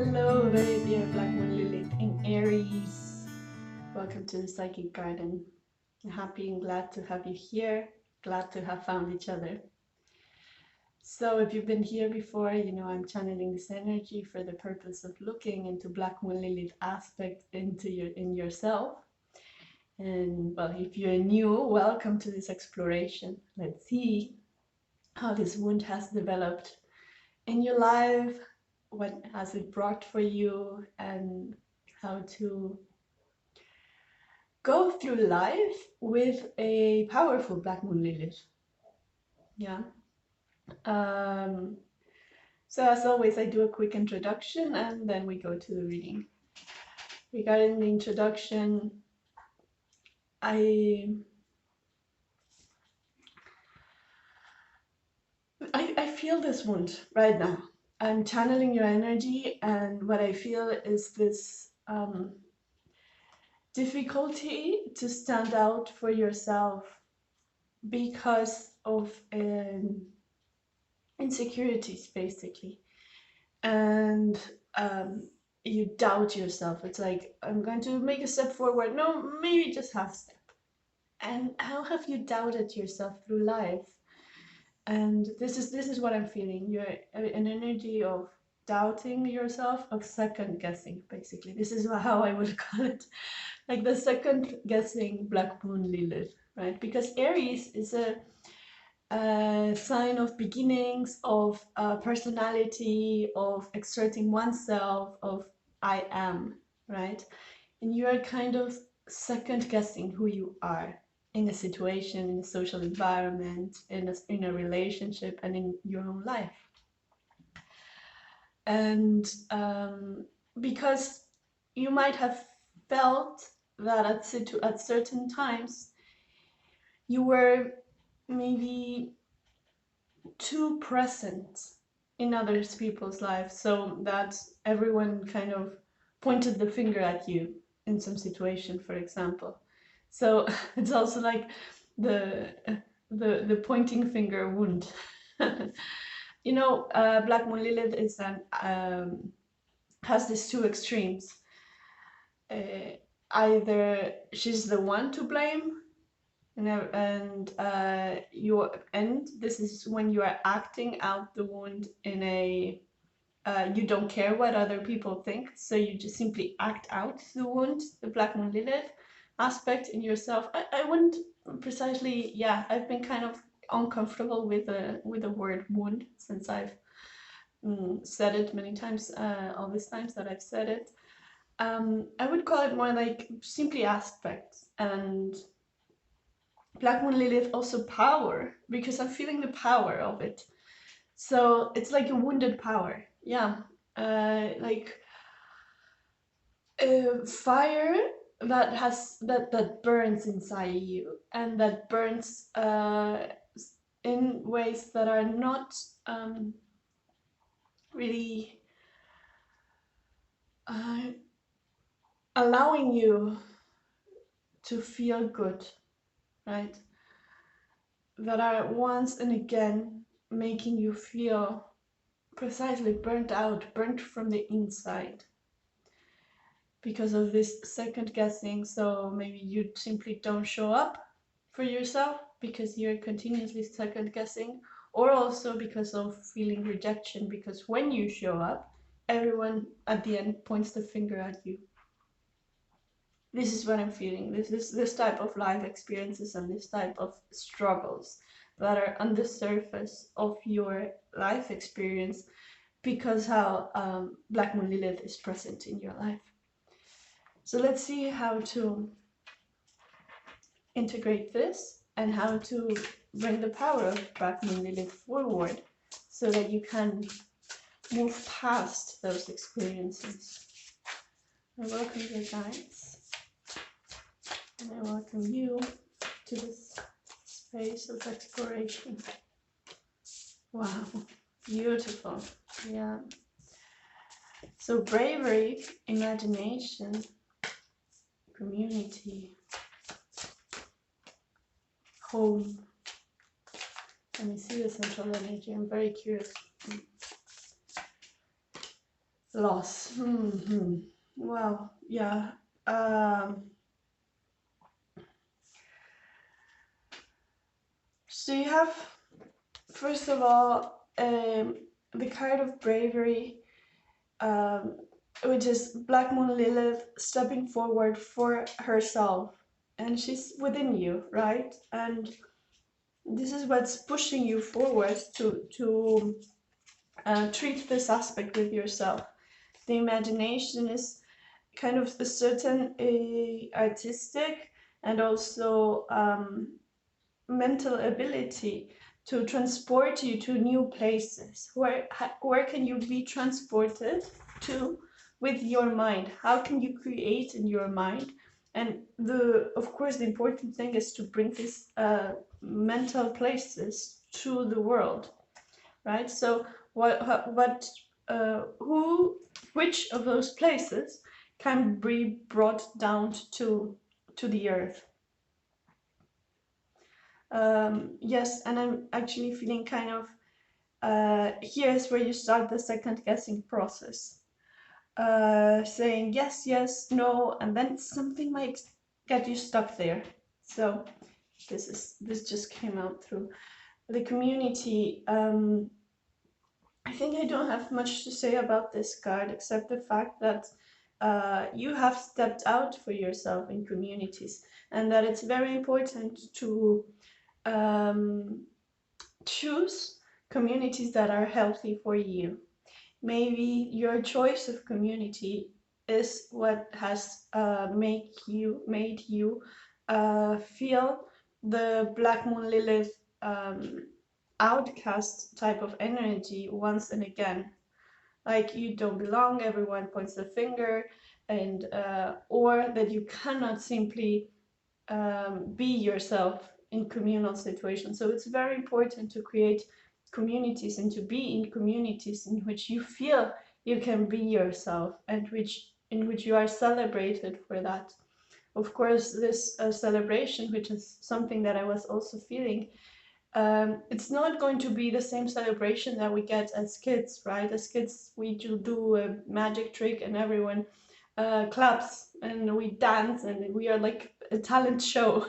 Hello, very dear Black Moon Lilith in Aries. Welcome to the Psychic Garden. I'm happy and glad to have you here. Glad to have found each other. So if you've been here before, you know I'm channeling this energy for the purpose of looking into Black Moon Lilith aspect in yourself. And well, if you're new, welcome to this exploration. Let's see how this wound has developed in your life, what has it brought for you, and how to go through life with a powerful Black Moon Lilith. Yeah. So as always, I do a quick introduction and then we go to the reading. Regarding the introduction, I feel this wound right now. I'm channeling your energy, and what I feel is this difficulty to stand out for yourself because of insecurities, basically. And you doubt yourself. It's like, I'm going to make a step forward. No, maybe just half step. And how have you doubted yourself through life? And this is what I'm feeling. You're an energy of doubting yourself, of second guessing, basically. This is how I would call it, like the second guessing Black Moon Lilith, right? Because Aries is a sign of beginnings, of personality, of exerting oneself, of I am, right? And you are kind of second guessing who you are in a situation, in a social environment, in a relationship, and in your own life. And because you might have felt that at certain times you were maybe too present in other people's lives, so that everyone kind of pointed the finger at you in some situation, for example. So it's also like the pointing finger wound. You know, Black Moon Lilith is has these two extremes. Either she's the one to blame, and this is when you are acting out the wound in a you don't care what other people think, so you just simply act out the wound, the Black Moon Lilith aspect in yourself. I wouldn't precisely, yeah, I've been kind of uncomfortable with the word wound since I've said it many times, all these times that I've said it. I would call it more like simply aspects. And Black Moon Lilith also power, because I'm feeling the power of it. So it's like a wounded power. Yeah. Like fire that burns inside you, and that burns in ways that are not really allowing you to feel good, right? That are once and again making you feel precisely burnt out, burnt from the inside, because of this second guessing. So maybe you simply don't show up for yourself because you're continuously second guessing, or also because of feeling rejection, because when you show up, everyone at the end points the finger at you. This is what I'm feeling. This type of life experiences and this type of struggles that are on the surface of your life experience, because how Black Moon Lilith is present in your life. So let's see how to integrate this and how to bring the power of Black Moon Lilith forward so that you can move past those experiences. I welcome your guides, and I welcome you to this space of exploration. Wow, beautiful. Yeah. So bravery, imagination, community, home. Let me see the central energy. I'm very curious. Loss. Well, yeah. Um, so you have, first of all, the card of bravery, um, which is Black Moon Lilith stepping forward for herself. And she's within you, right? And this is what's pushing you forward to treat this aspect with yourself. The imagination is kind of a certain artistic and also mental ability to transport you to new places. Where can you be transported to with your mind? How can you create in your mind? And of course, the important thing is to bring these mental places to the world, right? So who, which of those places can be brought down to the earth? Yes, and I'm actually feeling kind of, here's where you start the second guessing process. Saying yes, yes, no, and then something might get you stuck there. So this just came out through the community. I think I don't have much to say about this card except the fact that you have stepped out for yourself in communities, and that it's very important to um, choose communities that are healthy for you. Maybe your choice of community is what has made you feel the Black Moon Lilith outcast type of energy once and again. Like you don't belong, everyone points the finger, and or that you cannot simply be yourself in communal situations. So it's very important to create communities and to be in communities in which you feel you can be yourself and in which you are celebrated for that. Of course, this celebration, which is something that I was also feeling, it's not going to be the same celebration that we get as kids, right? As kids, we do a magic trick and everyone claps and we dance and we are like a talent show.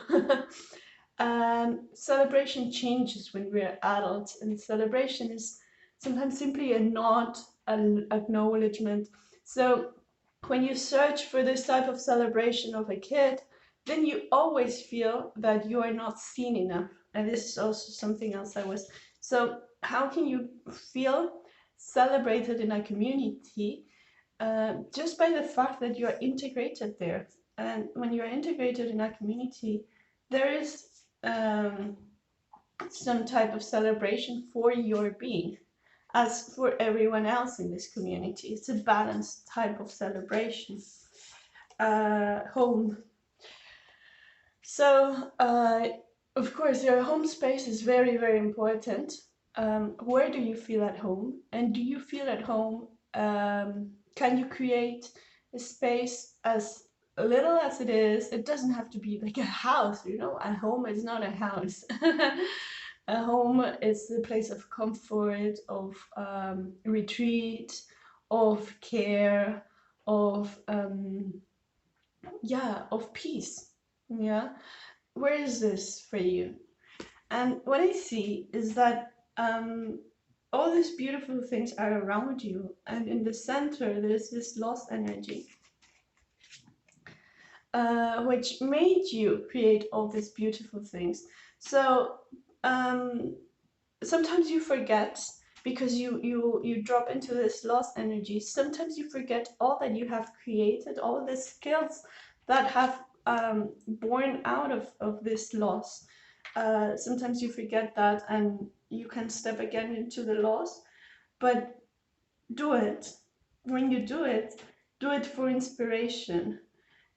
Celebration changes when we're adults, and celebration is sometimes simply a nod, an acknowledgement. So when you search for this type of celebration of a kid, then you always feel that you are not seen enough. And this is also something else I was. So, how can you feel celebrated in a community just by the fact that you're integrated there? And when you're integrated in a community, there is some type of celebration for your being, as for everyone else in this community. It's a balanced type of celebration. Home. So, of course, your home space is very, very important. Where do you feel at home? And do you feel at home? Can you create a space as little as it is? It doesn't have to be like a house, you know? A home is not a house. A home is a place of comfort, of retreat, of care, of yeah, of peace. Yeah, where is this for you? And what I see is that all these beautiful things are around you, and in the center there's this lost energy, which made you create all these beautiful things. So sometimes you forget, because you drop into this lost energy. Sometimes you forget all that you have created, all the skills that have born out of this loss. Sometimes you forget that, and you can step again into the loss, but do it. When you do it for inspiration.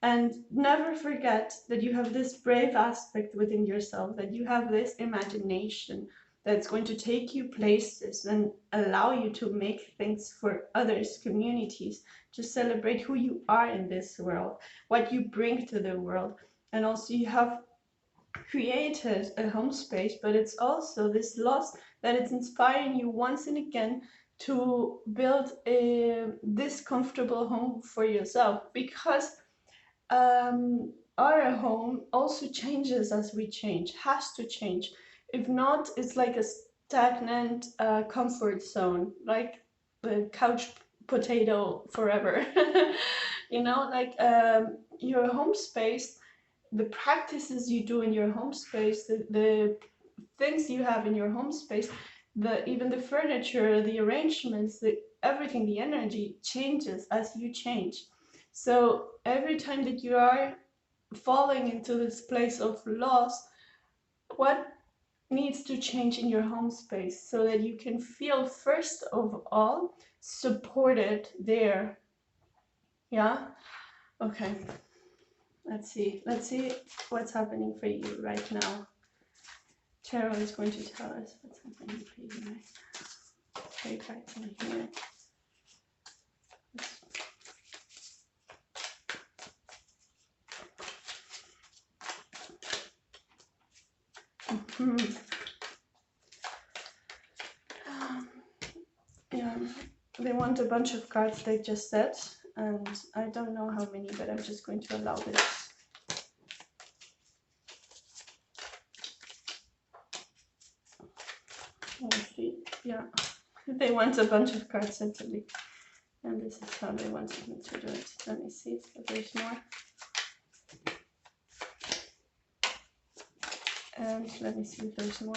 And never forget that you have this brave aspect within yourself, that you have this imagination that's going to take you places and allow you to make things for others, communities, to celebrate who you are in this world, what you bring to the world. And also you have created a home space, but it's also this loss that it's inspiring you once and again to build this comfortable home for yourself, because our home also changes as we change, has to change. If not, it's like a stagnant comfort zone, like the couch potato forever. You know, like your home space, the practices you do in your home space, the things you have in your home space, the even the furniture, the arrangements, the everything, the energy changes as you change. So every time that you are falling into this place of loss, what needs to change in your home space so that you can feel first of all supported there? Yeah. Okay, let's see what's happening for you right now. Tarot is going to tell us what's happening for you right now. Okay, cards in here. Yeah, they want a bunch of cards, they just said, and I don't know how many, but I'm just going to allow this. Oh, see, yeah, they want a bunch of cards certainly, and this is how they wanted me to do it. Let me see if there's more. And let me see if there's more.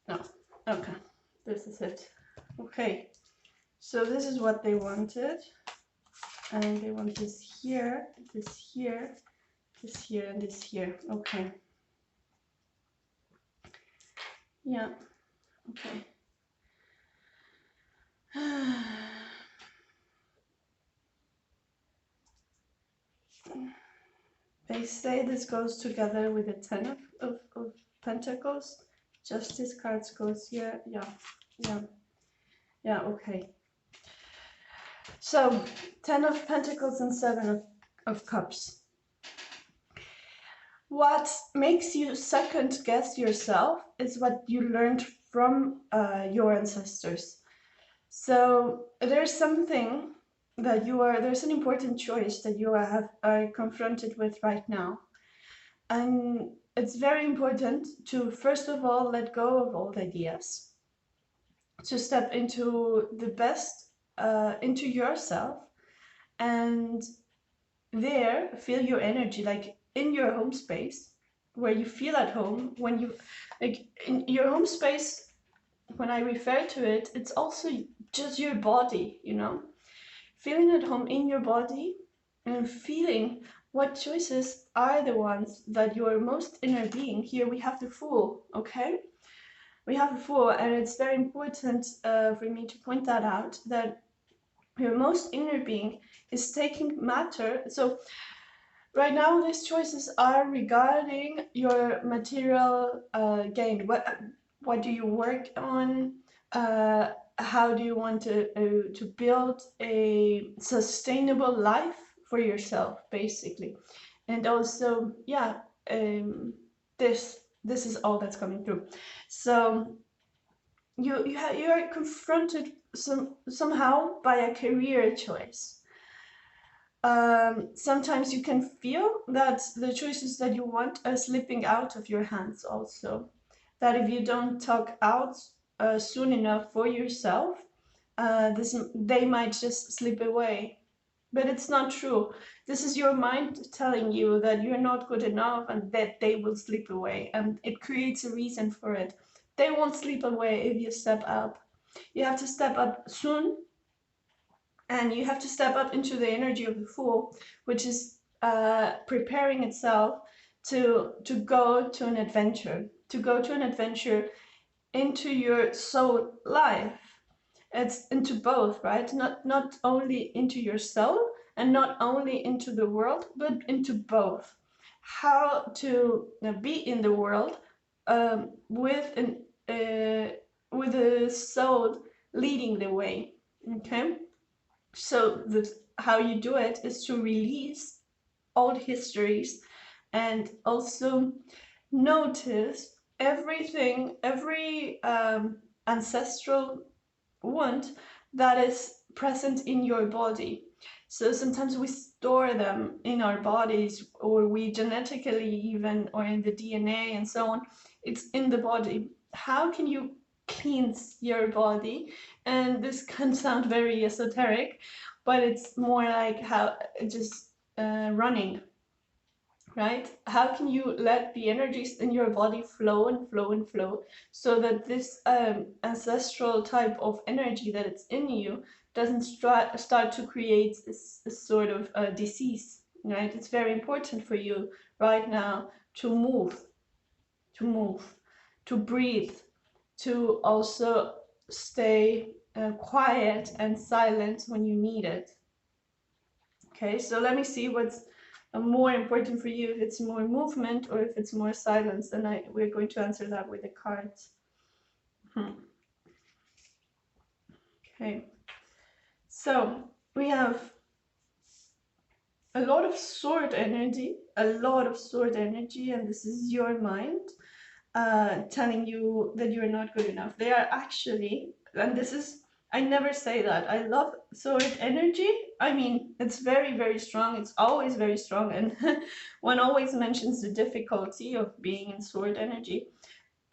No, okay, this is it. Okay, so this is what they wanted, and they want this here, this here, this here, and this here. Okay. Yeah, okay. They say this goes together with the Ten of Pentacles. Justice cards goes here. Yeah, okay. So, Ten of Pentacles and Seven of Cups. What makes you second guess yourself is what you learned from your ancestors. So there's something that there's an important choice that you are confronted with right now. And it's very important to, first of all, let go of old ideas, to step into the best, into yourself, and there feel your energy, like in your home space, where you feel at home. When you, like in your home space, when I refer to it, it's also just your body, you know, feeling at home in your body and feeling what choices are the ones that your most inner being. Here we have the Fool, okay? We have the Fool, and it's very important for me to point that out, that your most inner being is taking matter. So right now these choices are regarding your material gain. What do you work on? How do you want to build a sustainable life for yourself, basically? And also, yeah, this is all that's coming through. So you are confronted somehow by a career choice. Sometimes you can feel that the choices that you want are slipping out of your hands also. That if you don't talk out soon enough for yourself, they might just slip away. But it's not true. This is your mind telling you that you're not good enough and that they will slip away. And it creates a reason for it. They won't slip away if you step up. You have to step up soon, and you have to step up into the energy of the Fool, which is preparing itself to go to an adventure, into your soul life. It's into both, right? Not only into your soul and not only into the world, but into both. How to be in the world with a soul leading the way. Okay. So how you do it is to release old histories, and also notice everything, every ancestral wound that is present in your body. So sometimes we store them in our bodies, or we genetically even, or in the DNA and so on. It's in the body. How can you cleanse your body? And this can sound very esoteric, but it's more like how just running, right? How can you let the energies in your body flow and flow and flow, so that this ancestral type of energy that it's in you doesn't start to create a sort of disease, right? It's very important for you right now to move, to move, to breathe, to also stay quiet and silent when you need it. Okay, so let me see what's more important for you, if it's more movement or if it's more silence, and we're going to answer that with the cards. Okay, so we have a lot of sword energy, and this is your mind telling you that you're not good enough. They are actually, and this is, I never say that. I love sword energy. I mean, it's very, very strong. It's always very strong. And one always mentions the difficulty of being in sword energy.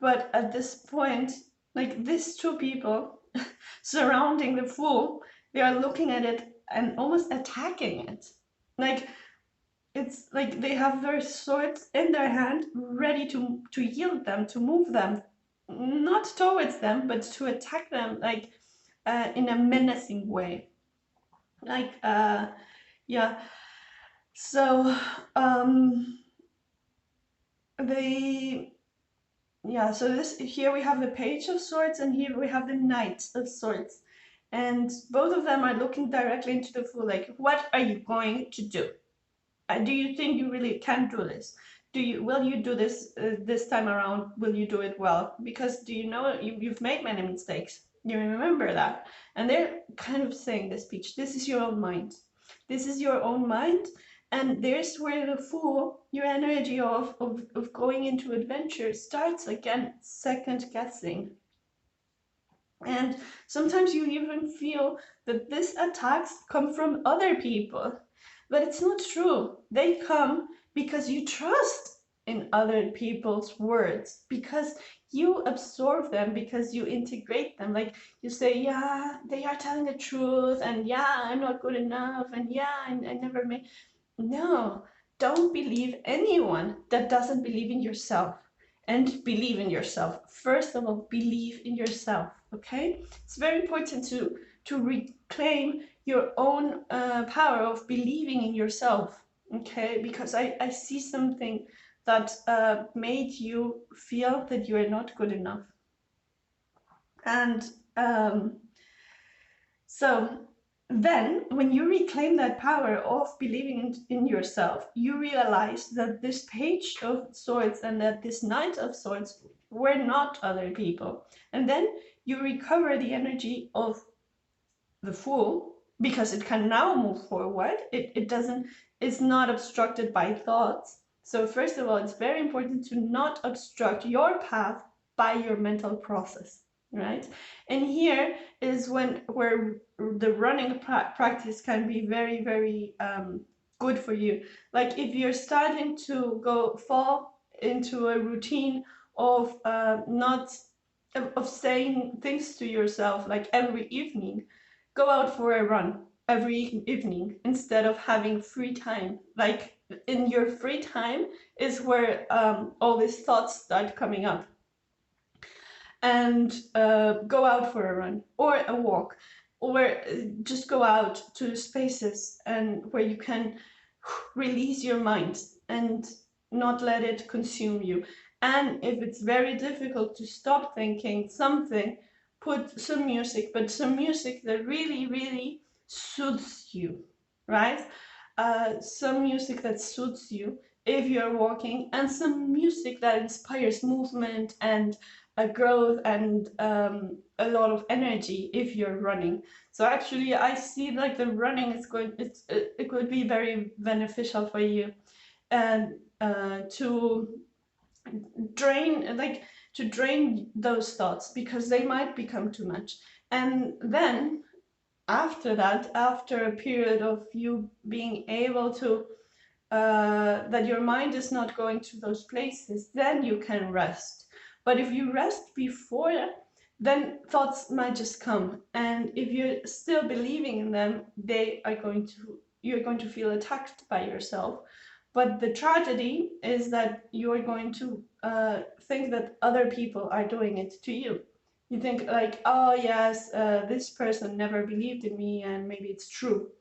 But at this point, like these two people surrounding the Fool, they are looking at it and almost attacking it. Like, it's like they have their swords in their hand, ready to yield them, to move them, not towards them, but to attack them, like in a menacing way. Like, yeah. So, they, yeah. So this here we have the Page of Swords, and here we have the Knight of Swords, and both of them are looking directly into the Fool. Like, what are you going to do? Do you think you really can do this? Will you do this this time around? Will you do it well? Because do you know you've made many mistakes? You remember that, and they're kind of saying this speech. This is your own mind. This is your own mind, and there's where the Fool, your energy of going into adventure, starts again, second guessing. And sometimes you even feel that these attacks come from other people. But it's not true. They come because you trust in other people's words, because you absorb them, because you integrate them. Like you say, yeah, they are telling the truth, and yeah, I'm not good enough, and yeah, I never made. No, don't believe anyone that doesn't believe in yourself. And believe in yourself. First of all, believe in yourself, okay? It's very important to reclaim your own power of believing in yourself, okay? Because I see something that made you feel that you are not good enough. And so then, when you reclaim that power of believing in yourself, you realize that this Page of Swords and that this Knight of Swords were not other people. And then you recover the energy of the Fool, because it can now move forward. It's not obstructed by thoughts. So first of all, it's very important to not obstruct your path by your mental process, right? And here is where the running practice can be very, very good for you. Like if you're starting to fall into a routine of not of saying things to yourself like every evening, go out for a run every evening instead of having free time. Like in your free time is where all these thoughts start coming up. And go out for a run or a walk, or just go out to spaces and where you can release your mind and not let it consume you. And if it's very difficult to stop thinking something, put some music, but some music that really, really soothes you, right? Some music that suits you if you're walking, and some music that inspires movement and a growth and a lot of energy if you're running. So actually, I see like the running is it could be very beneficial for you, and to drain those thoughts, because they might become too much. And then after that, after a period of you being able to that your mind is not going to those places, then you can rest. But if you rest before, then thoughts might just come, and if you're still believing in them, you're going to feel attacked by yourself. But the tragedy is that you're going to think that other people are doing it to you. You think like, oh yes, this person never believed in me, and maybe it's true.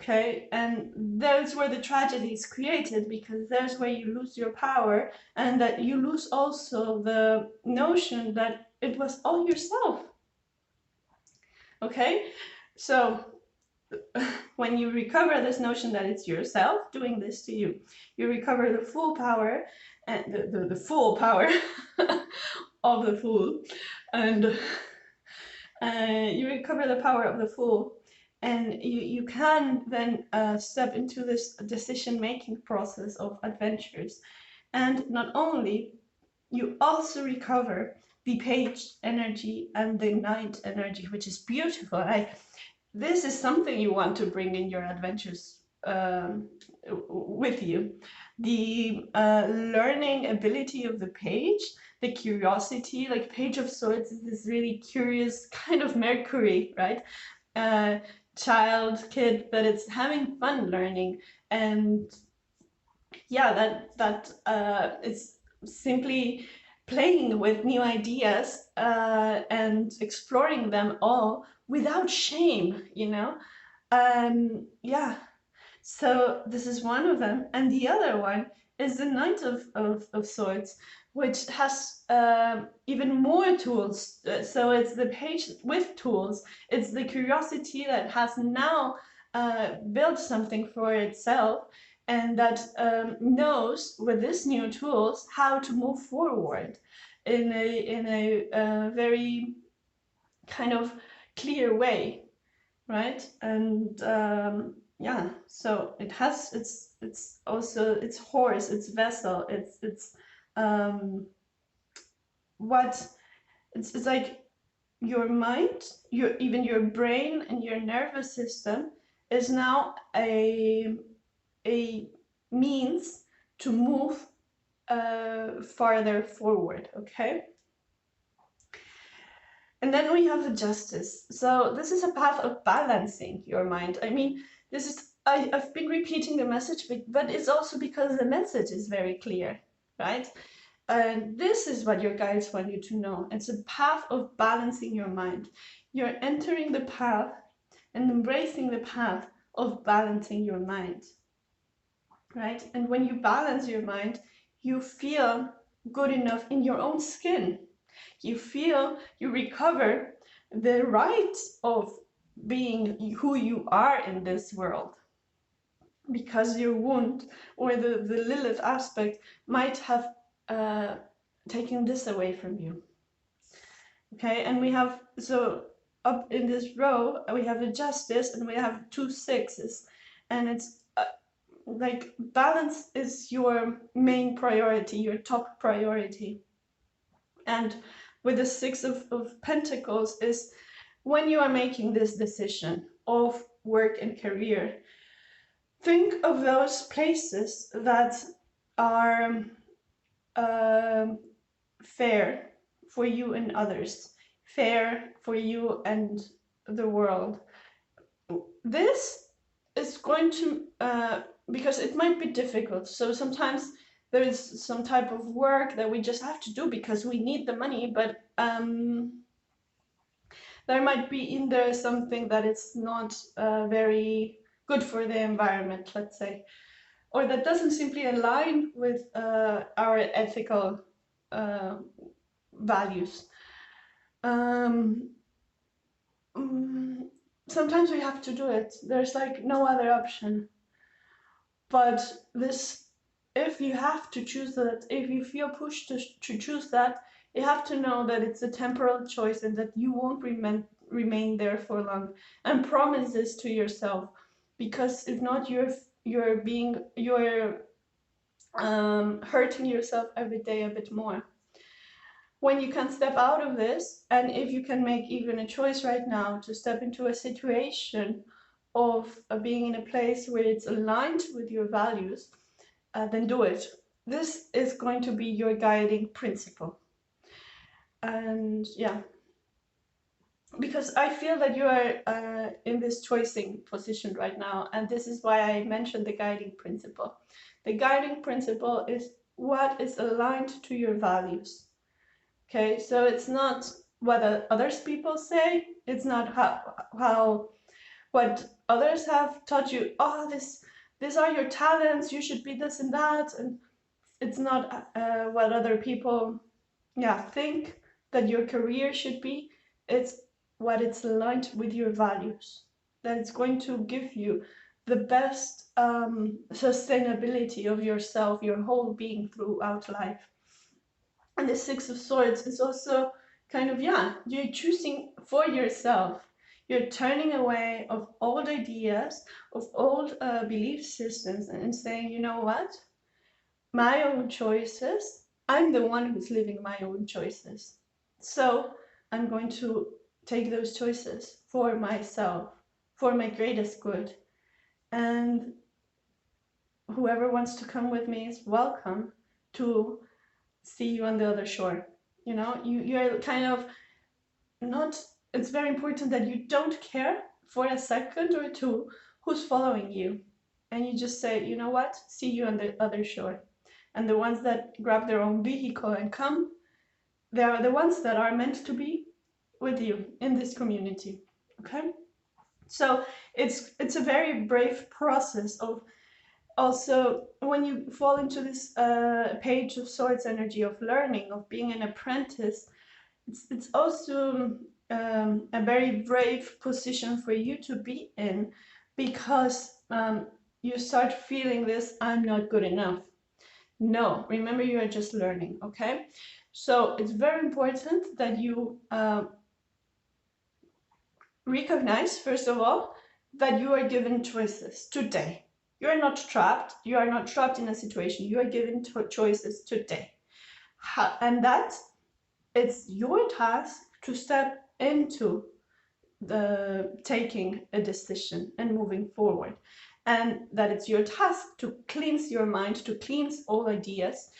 Okay, and that's where the tragedy is created, because there's where you lose your power, and that you lose also the notion that it was all yourself. Okay, so when you recover this notion that it's yourself doing this to you, you recover the full power, and the full power of the fool, and you recover the power of the fool, and you can then step into this decision-making process of adventures. And not only, you also recover the page energy and the knight energy, which is beautiful. This is something you want to bring in your adventures with you. The learning ability of the page, the curiosity, like Page of Swords is this really curious kind of Mercury, right? Kid that is having fun learning, and yeah, that it's simply playing with new ideas and exploring them all without shame, yeah. So this is one of them, and the other one is the Knight of Swords, which has even more tools. So it's the page with tools. It's the curiosity that has now built something for itself, and that knows with these new tools how to move forward in a very kind of clear way, right? And yeah, so it has it's also its horse, its vessel, it's what it's like your mind, your brain and your nervous system is now a means to move farther forward. Okay. And then we have the justice. So this is a path of balancing your mind. I mean, I've been repeating the message, but it's also because the message is very clear, right? And this is what your guides want you to know. It's a path of balancing your mind. You're entering the path and embracing the path of balancing your mind, right? And when you balance your mind, you feel good enough in your own skin. You recover the right of being who you are in this world, because your wound or the Lilith aspect might have taken this away from you. Okay, and we have, so up in this row, we have the justice and we have 2 6s, and it's like balance is your main priority, your top priority. And with the 6 of Pentacles is when you are making this decision of work and career, think of those places that are fair for you and others, fair for you and the world. This is going to, because it might be difficult. So sometimes there is some type of work that we just have to do because we need the money, but there might be in there something that is not very good for the environment, let's say, or that doesn't simply align with our ethical values. Sometimes we have to do it. There's like no other option. But this, if you have to choose that, if you feel pushed to choose that, you have to know that it's a temporal choice and that you won't remain there for long. And promise this to yourself, because if not, you're hurting yourself every day a bit more. When you can step out of this, and if you can make even a choice right now to step into a situation of being in a place where it's aligned with your values, then do it. This is going to be your guiding principle. And yeah, because I feel that you are in this choosing position right now, and this is why I mentioned the guiding principle. The guiding principle is what is aligned to your values. Okay, so it's not what others people say. It's not how what others have taught you. Oh, these are your talents. You should be this and that. And it's not what other people, yeah, think that your career should be. It's what it's aligned with your values. That it's going to give you the best sustainability of yourself, your whole being throughout life. And the Six of Swords is also kind of, yeah, you're choosing for yourself. You're turning away of old ideas, of old belief systems, and saying, you know what? My own choices. I'm the one who's living my own choices. So I'm going to take those choices for myself, for my greatest good. And whoever wants to come with me is welcome to see you on the other shore. You know, you're kind of not, it's very important that you don't care for a second or two who's following you. And you just say, you know what, see you on the other shore. And the ones that grab their own vehicle and come, they are the ones that are meant to be with you in this community. Okay? So it's a very brave process of, also when you fall into this page of swords energy of learning, of being an apprentice, it's also a very brave position for you to be in, because you start feeling this, I'm not good enough. No, remember, you are just learning. Okay, so it's very important that you recognize, first of all, that you are given choices today. You are not trapped. You are not trapped in a situation. You are given choices today. And that it's your task to step into the taking a decision and moving forward. And that it's your task to cleanse your mind, to cleanse all ideas,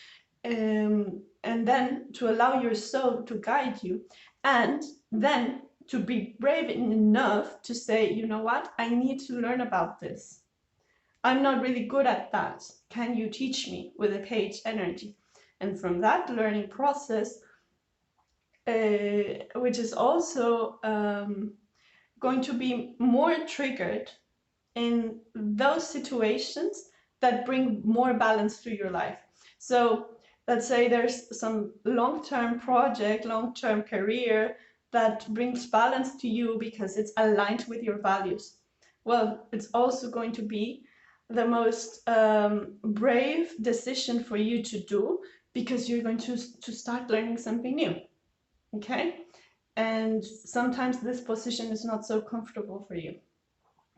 and then to allow your soul to guide you, and then to be brave enough to say, you know what, I need to learn about this. I'm not really good at that. Can you teach me, with a page energy? And from that learning process, which is also going to be more triggered in those situations that bring more balance to your life. So let's say there's some long-term project, long-term career that brings balance to you because it's aligned with your values. Well, it's also going to be the most brave decision for you to do, because you're going to start learning something new. Okay? And sometimes this position is not so comfortable for you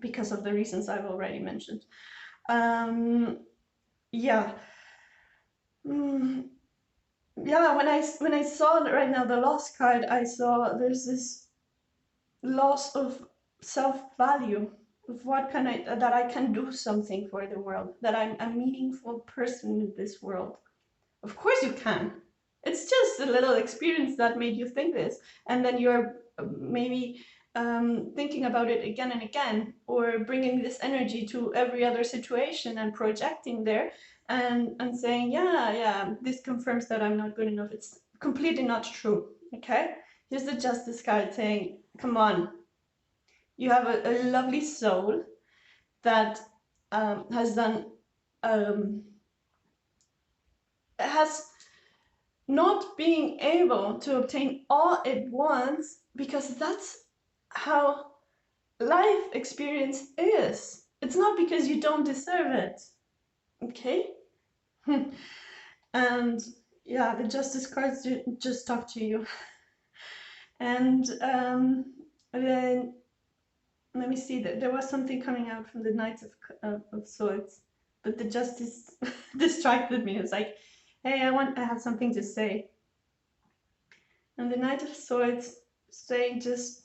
because of the reasons I've already mentioned. Yeah. Yeah, when I saw right now the loss card, I saw there's this loss of self-value, of what can I, that I can do something for the world, that I'm a meaningful person in this world. Of course you can. It's just a little experience that made you think this, and then you're maybe thinking about it again and again, or bringing this energy to every other situation and projecting there, and saying, yeah, this confirms that I'm not good enough. It's completely not true. Okay, here's the Justice card saying, come on, you have a lovely soul that has done has not being able to obtain all it wants, because that's how life experience is. It's not because you don't deserve it. Okay? And yeah, the Justice cards just talk to you. And then let me see, there was something coming out from the Knights of Swords. but the justice distracted me. It's like, hey, I have something to say. And the Knight of Swords saying just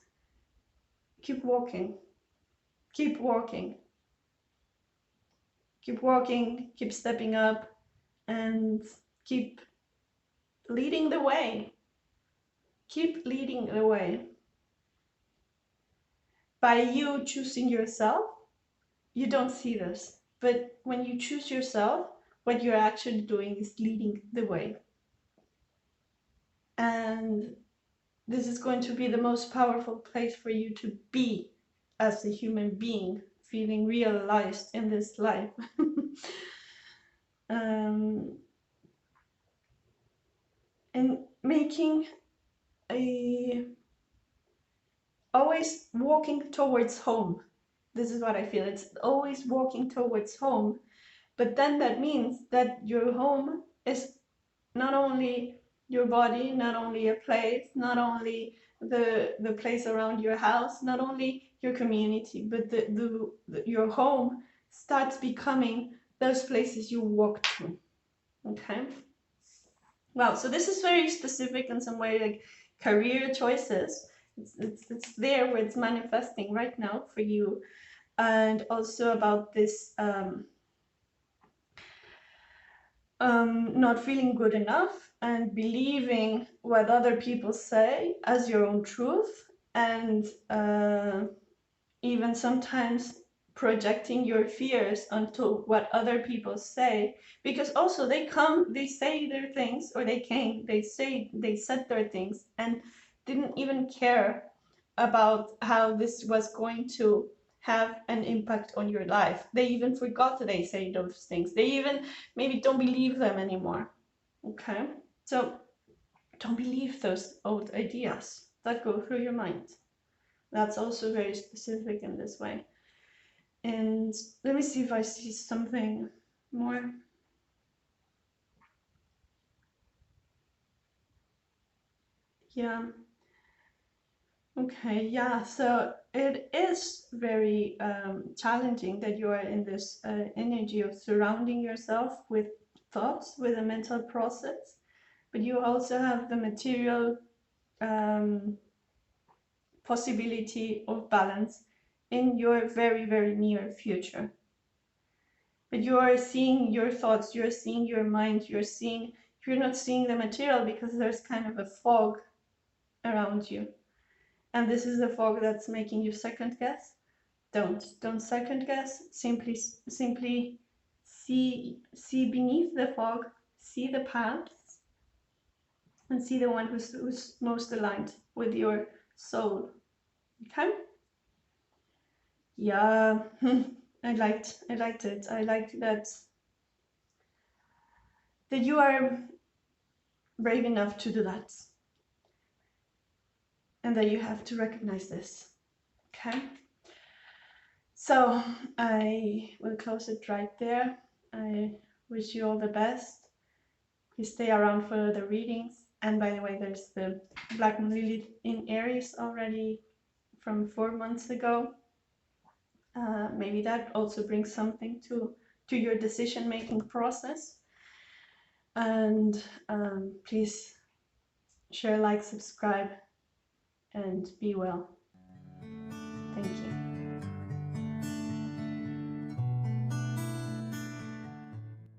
keep walking, keep walking, keep walking, keep stepping up, and keep leading the way. Keep leading the way. By you choosing yourself, you don't see this. But when you choose yourself, what you're actually doing is leading the way. And this is going to be the most powerful place for you to be as a human being, feeling realized in this life. And making always walking towards home. This is what I feel. It's always walking towards home. But then that means that your home is not only your body, not only a place, not only the place around your house, not only your community, but your home starts becoming those places you walk to. Okay. Wow. So this is very specific in some way, like career choices. It's there where it's manifesting right now for you, and also about this not feeling good enough and believing what other people say as your own truth, and even sometimes projecting your fears onto what other people say, because also they say their things, or they said their things and didn't even care about how this was going to have an impact on your life. They even forgot that they say those things. They even maybe don't believe them anymore. Okay, so don't believe those old ideas that go through your mind. That's also very specific in this way. And let me see if I see something more. Yeah. Okay, yeah, so it is very challenging that you are in this energy of surrounding yourself with thoughts, with a mental process, but you also have the material possibility of balance in your very, very near future. But you are seeing your thoughts, you're seeing your mind, you're not seeing the material because there's kind of a fog around you. And this is the fog that's making you second guess. Don't second guess. Simply see beneath the fog, see the paths, and see the one who's most aligned with your soul. Okay? Yeah, I liked it. I liked that you are brave enough to do that, and that you have to recognize this. Okay? So I will close it right there. I wish you all the best. Please stay around for the readings. And by the way, there's the Black Moon Lilith in Aries already from 4 months ago. Maybe that also brings something to your decision-making process. And please share, like, subscribe, and be well.